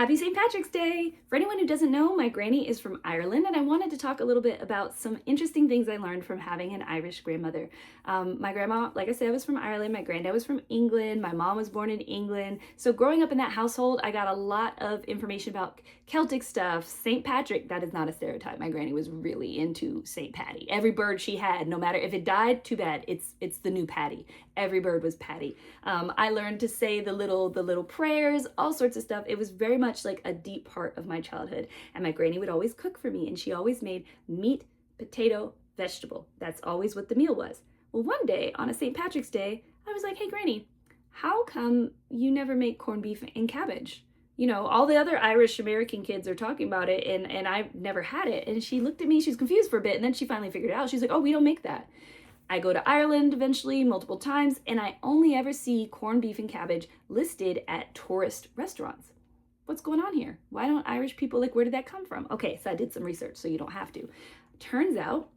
Happy St. Patrick's Day! For anyone who doesn't know, my granny is from Ireland, and I wanted to talk a little bit about some interesting things I learned from having an Irish grandmother. My grandma, like I said, was from Ireland. My granddad was from England. My mom was born in England. So growing up in that household, I got a lot of information about Celtic stuff. St. Patrick, that is not a stereotype. My granny was really into St. Patty. Every bird she had, no matter if it died, too bad. It's the new Patty. Every bird was Patty. I learned to say the little prayers, all sorts of stuff. It was very much like a deep part of my childhood. And my granny would always cook for me, and she always made meat, potato, vegetable. That's always what the meal was. Well, one day on a St. Patrick's Day, I was like, hey, Granny, how come you never make corned beef and cabbage? You know, all the other Irish American kids are talking about it, and I've never had it. And she looked at me, she was confused for a bit, and then she finally figured it out. She's like, oh, we don't make that. I go to Ireland eventually multiple times, and I only ever see corned beef and cabbage listed at tourist restaurants. What's going on here? Why don't Irish people, like, where did that come from? Okay, so I did some research, so you don't have to. Turns out,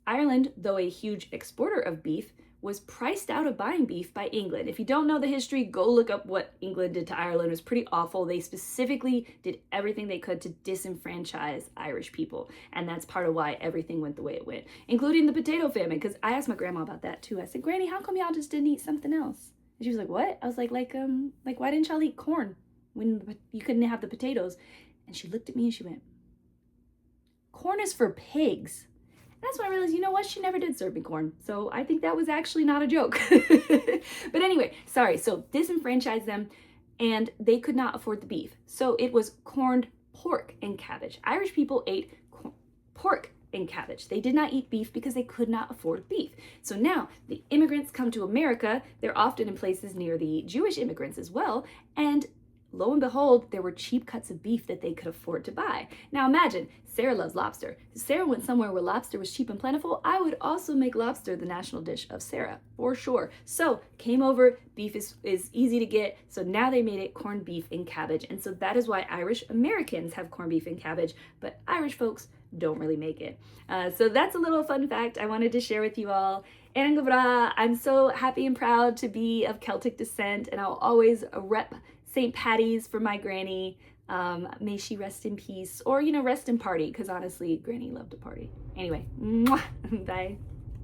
Ireland, though a huge exporter of beef, was priced out of buying beef by England. If you don't know the history, go look up what England did to Ireland. It was pretty awful. They specifically did everything they could to disenfranchise Irish people. And that's part of why everything went the way it went, including the potato famine. Because I asked my grandma about that too. I said, Granny, how come y'all just didn't eat something else? And she was like, what? I was like, why didn't y'all eat corn when you couldn't have the potatoes? And she looked at me and she went, corn is for pigs. That's when I realized, you know what? She never did serve me corn. So I think that was actually not a joke. But anyway, sorry. So disenfranchised them, and they could not afford the beef. So it was corned pork and cabbage. Irish people ate pork and cabbage. They did not eat beef because they could not afford beef. So now the immigrants come to America. They're often in places near the Jewish immigrants as well. And lo and behold, there were cheap cuts of beef that they could afford to buy. Now imagine, Sarah loves lobster. If Sarah went somewhere where lobster was cheap and plentiful, I would also make lobster the national dish of Sarah, for sure. So came over, beef is easy to get, so now they made it corned beef and cabbage. And so that is why Irish Americans have corned beef and cabbage, but Irish folks don't really make it. So that's a little fun fact I wanted to share with you all. And I'm so happy and proud to be of Celtic descent, and I'll always rep St. Patty's for my granny. May she rest in peace, or, rest in party, because honestly, granny loved to party. Anyway, mwah, bye.